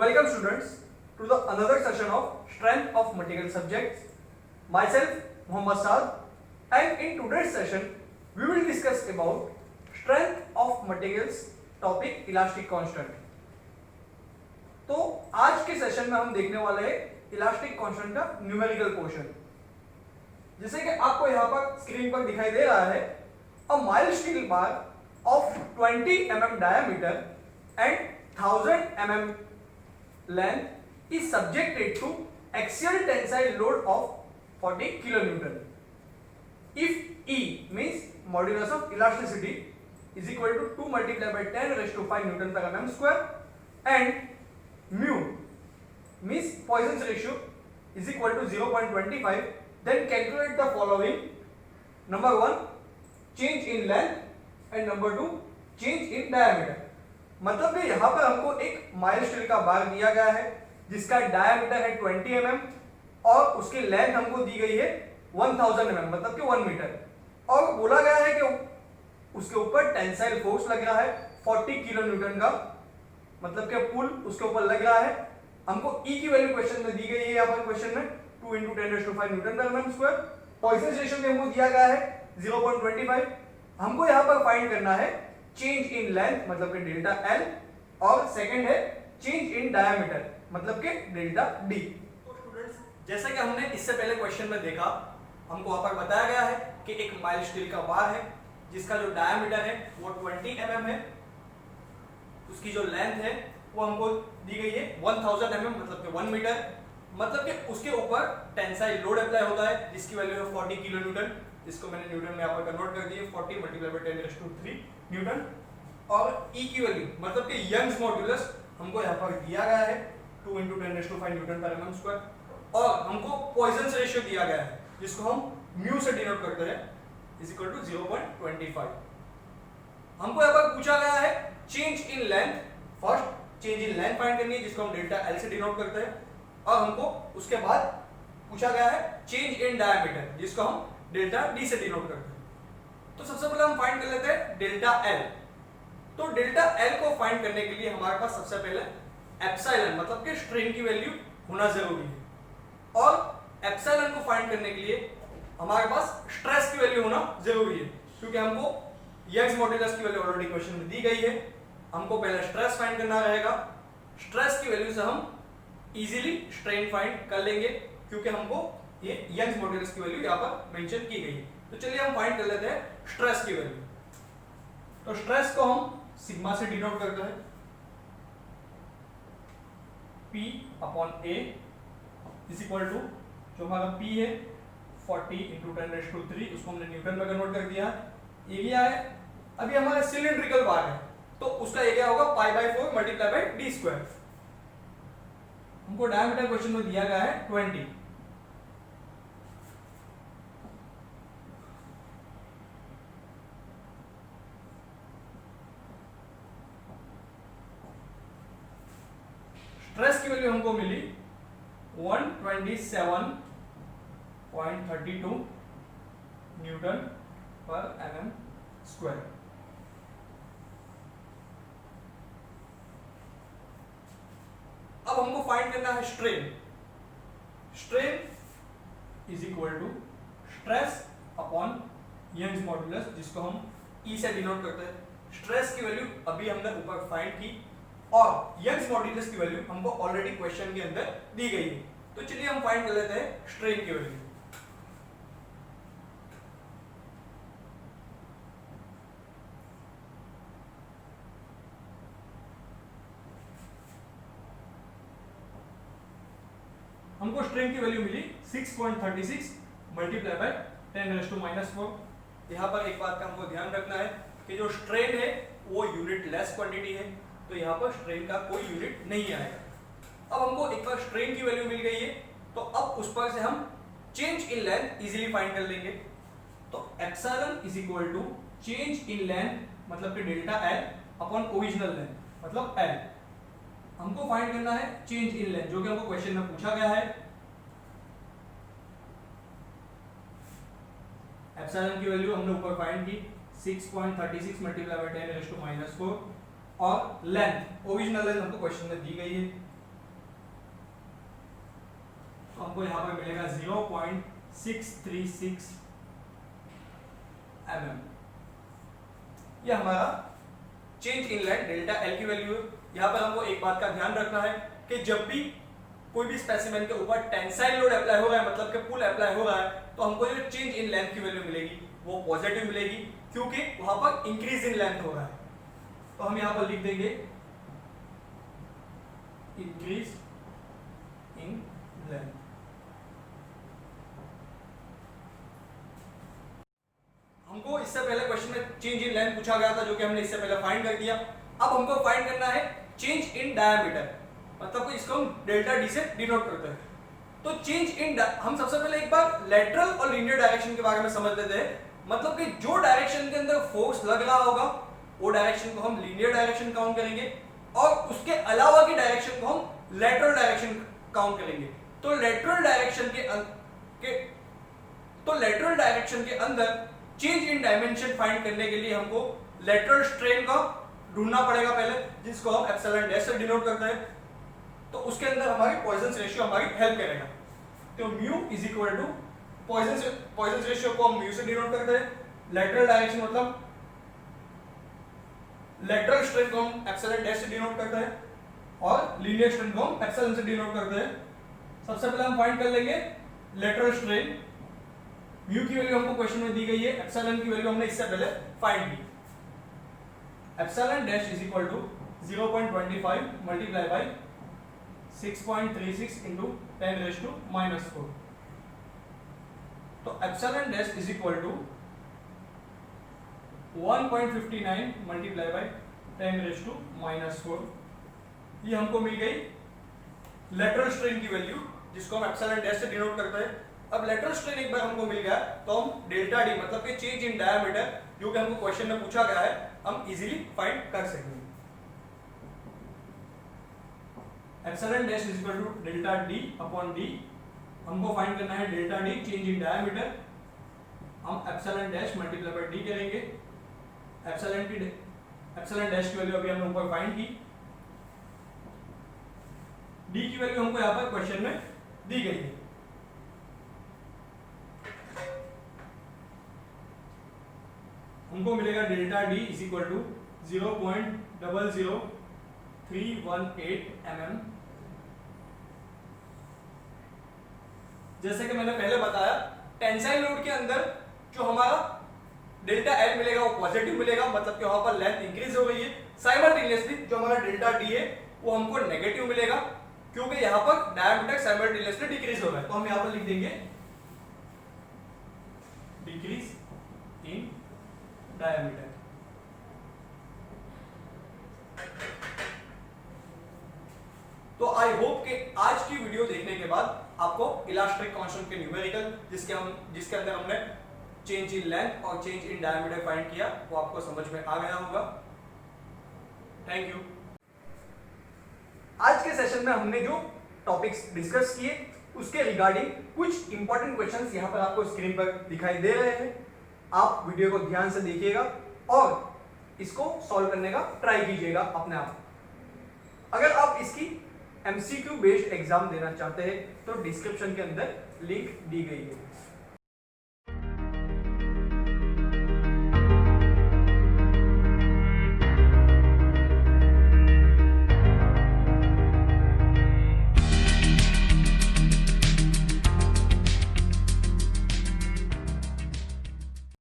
Welcome students to the another session of Strength of Material Subjects. Myself Mohammad Saad, and in today's session we will discuss about Strength of Materials topic Elastic Constant. तो आज के session में हम देखने वाले हैं elastic constant का numerical portion. जैसे कि आपको यहाँ पर स्क्रीन पर दिखाई दे रहा है, a mild steel bar of 20 mm diameter and 1000 mm length is subjected to axial tensile load of 40 kilonewton. If E means modulus of elasticity is equal to 2 multiplied by 10 raised to 5 Newton per mm square and mu means Poisson's ratio is equal to 0.25, then calculate the following. Number 1, change in length and number 2, change in diameter. मतलब कि यहाँ पर हमको एक mild steel का बार दिया गया है जिसका डायमीटर है 20 mm और उसकी लेंथ हमको दी गई है 1000 mm मतलब कि 1 मीटर, और बोला गया है कि उसके ऊपर टेंसाइल फोर्स लग रहा है 40 किलो न्यूटन का, मतलब कि पुल उसके ऊपर लग रहा है। हमको E की वैल्यू क्वेश्चन में दी गई है, यहाँ पर क्वेश्चन में 2 × 10⁵ न्यूटन पर mm स्क्वायर। पॉइसन रेशियो भी हमको दिया गया है 0.25। हमको यहाँ पर फाइंड करना है चेंज इन लेंथ मतलब कि डेल्टा L, और सेकंड है चेंज इन डायमीटर मतलब कि डेल्टा D। तो स्टूडेंट्स, जैसा कि हमने इससे पहले क्वेश्चन में देखा, हमको वहां पर बताया गया है कि एक माइल्ड स्टील का बार है जिसका जो डायमीटर है वो 20 mm है, उसकी जो लेंथ है वो हमको दी गई है 1000 mm मतलब कि 1 मीटर, मतलब कि उसके ऊपर टेंसाइल लोड अप्लाई होता है जिसकी वैल्यू है 40 किलो न्यूटन, जिसको मैंने न्यूटन में यहाँ पर कन्वर्ट कर दिए 40 मल्टीप्लाई बाय 10⁻³ न्यूटन। और E की वैल्यू मतलब कि यंग्स मॉड्यूलस हमको यहाँ पर दिया गया है 2 × 10⁵ न्यूटन पर mm स्क्वायर, और हमको पॉइसन्स रेशियो दिया गया है जिसको हम म्यू से डिनोट करते हैं इज इक्वल टू 0.25। हमको यहाँ पर पूछा गया है change in length, first change in length find करनी है जिसको हम डेल्टा L से डिनोट करते हैं, और हमको उसके बाद पूछा गया है चेंज इन डायमीटर जिसको हम डेल्टा D से डिनोट करते हैं। तो सबसे पहले हम फाइंड कर लेते हैं डेल्टा L। तो डेल्टा L को फाइंड करने के लिए हमारे पास सबसे पहले एप्सिलॉन मतलब कि स्ट्रेन की वैल्यू होना जरूरी है, और एप्सिलॉन को फाइंड करने के लिए हमारे पास स्ट्रेस की वैल्यू होना जरूरी है, क्योंकि हमको यंग्स मॉड्यूलस की वैल्यू ऑलरेडी क्वेश्चन में दी गई है। हमको पहले स्ट्रेस फाइंड करना रहेगा, स्ट्रेस की वैल्यू से हम इजीली स्ट्रेन फाइंड कर लेंगे क्योंकि हमको ये यंग्स मॉड्यूलस की वैल्यू यहाँ पर मेंशन की गई है। तो चलिए हम फाइंड कर लेते हैं स्ट्रेस की वैल्यू। तो स्ट्रेस को हम सिग्मा से डिनोट करते हैं, P/A इज इक्वल टू जो हमारा P है 40 × 10⁻³ उसको हमने न्यूटन में कन्वर्ट कर दिया। एरिया है, अभी हमारा सिलिंड्रिकल बार है तो उसका एरिया होगा π/4 मल्टीप्लाई बाय d²। हमको डायमीटर क्वेश्चन में दिया गया है 20। स्ट्रेस की वैल्यू हमको मिली 127.32 न्यूटन पर mm स्क्वायर। अब हमको फाइंड करना है strain. Strain is equal to stress upon Young's modulus जिसको हम E से डिनोट करते हैं। स्ट्रेस की वैल्यू अभी हमने ऊपर फाइंड की, और यंग्स मॉड्यूलस की वैल्यू हमको ऑलरेडी क्वेश्चन के अंदर दी गई है। तो चलिए हम फाइंड कर लेते हैं स्ट्रेन की वैल्यू। हमको स्ट्रेन की वैल्यू मिली 6.36 मल्टीप्लाई बाय 10⁻⁻⁴। यहाँ पर एक बात का हमको ध्यान रखना है कि जो स्ट्रेन है वो यूनिट लेस क्वांटिटी है, तो यहाँ पर स्ट्रेन का कोई यूनिट नहीं आएगा। अब हमको एक बार स्ट्रेन की वैल्यू मिल गई है तो अब उस पर से हम change in length easily find कर लेंगे। तो epsilon is equal to change in length मतलब कि डेल्टा L अपॉन ओरिजिनल लेंथ मतलब L। हमको फाइंड करना है चेंज इन लेंथ जो कि हमको क्वेश्चन में पूछा गया है। एप्सिलॉन की वैल्यू हमने ऊपर फाइंड की 6.36 मल्टीप्लाई बाय 10⁻⁻⁴, और लेंथ ओरिजिनल लेंथ हमको क्वेश्चन में दी गई है तो हमको यहाँ पर मिलेगा 0.636 mm। ये हमारा change in length delta L की वैल्यू है। यहाँ पर हमको एक बात का ध्यान रखना है कि जब भी कोई भी स्पेसिमेन के ऊपर टेंसाइल लोड अप्लाई हो रहा है, मतलब कि पुल अप्लाई हो रहा है, तो हमको जो चेंज इन लेंथ की वैल्यू मिलेगी वो पॉजिटिव मिलेगी, क्योंकि वहां पर इंक्रीज इन लेंथ हो रहा है। तो हम यहां पर लिख देंगे इंक्रीज इन लेंथ। हमको इससे पहले क्वेश्चन में चेंज इन लेंथ पूछा गया था, जो कि हमने इससे पहले फाइंड कर दिया। अब हमको फाइंड करना है चेंज इन डायमीटर, मतलब कि इसको हम डेल्टा डी से डिनोट करते हैं। तो चेंज इन हम सबसे पहले एक बार लेटरल और लीनियर डायरेक्शन के बारे में समझ लेते हैं। मतलब कि जो डायरेक्शन के अंदर फोर्स लग रहा होगा वो डायरेक्शन को हम लीनियर डायरेक्शन काउंट करेंगे, और उसके अलावा की डायरेक्शन को हम लेटरल डायरेक्शन काउंट करेंगे। तो लेटरल डायरेक्शन के अंदर चेंज इन डायमेंशन फाइंड करने के लिए हमको लेटरल स्ट्रेन का ढूंढना पड़ेगा पहले, जिसको हम एप्सिलॉन डैश से डिनोट करते हैं। तो उसके अंदर हमारी पॉइजन रेशियो हमारी हेल्प करेगा। तो mu is equal to Poisson ratio को हम म्यू से डिनोट करते हैं। लेटरल डायरेक्शन मतलब लेटरल स्ट्रेन को हम एप्सिलॉन डैश से डिनोट करते हैं, और लीनियर स्ट्रेन को हम एप्सिलॉन से डिनोट करते हैं। सबसे पहले हम फाइंड कर लेंगे लेटरल स्ट्रेन। म्यू की वैल्यू हमको क्वेश्चन में दी गई है, एप्सिलॉन की वैल्यू हमने इससे पहले फाइंड की। Epsilon dash is equal to 0.25 multiply by 6.36 into 10⁻⁻⁴। तो epsilon dash is equal to 1.59 multiply by 10⁻⁻⁴। ये हमको मिल गई लेटरल स्ट्रेन की वैल्यू, जिसको हम एप्सिलॉन डैश से डिनोट करते हैं। अब लेटरल स्ट्रेन एक बार हमको मिल गया, तो हम डेल्टा डी मतलब कि चेंज इन डायमीटर, जो कि हमको क्वेश्चन में पूछा गया है, हम इजीली फाइंड कर सकेंगे। Epsilon dash is equal to delta D upon D. हमको फाइंड करना है delta D change in diameter. हम epsilon dash multiply by D करेंगे। एप्सिलॉन डैश की वैल्यू अभी हमने ऊपर फाइंड की। डी की वैल्यू हमको यहाँ पर क्वेश्चन में दी गई है। हमको मिलेगा delta D is equal to 0.00318 mm। जैसे कि मैंने पहले बताया, टेंसाइल लोड के अंदर जो हमारा डेल्टा एल मिलेगा वो पॉजिटिव मिलेगा, मतलब कि वहां पर लेंथ इंक्रीज हो गई है। साइमल्टेनियसली जो हमारा डेल्टा डी है वो हमको नेगेटिव मिलेगा, क्योंकि यहां पर डायमीटर साइमल्टेनियसली डिक्रीज हो रहा है। तो हम यहां पर लिख देंगे डिक्रीज इन डायमीटर। तो आई होप कि आज की वीडियो देखने के बाद आपको इलास्टिक कांस्टेंट के न्यूमेरिकल, जिसके अंदर हमने चेंज इन लेंथ और चेंज इन डायमीटर फाइंड किया, वो आपको समझ में आ गया होगा। Thank you. आज के सेशन में हमने जो टॉपिक्स डिस्कस किए उसके रिगार्डिंग कुछ इंपॉर्टेंट क्वेश्चंस यहां पर आपको स्क्रीन पर दिखाई दे रहे हैं। आप वीडियो को ध्यान से देखिएगा और इसको सॉल्व करने का ट्राई कीजिएगा अपने आप। अगर आप इसकी MCQ बेस्ड एग्जाम देना चाहते हैं तो डिस्क्रिप्शन के अंदर लिंक दी गई है।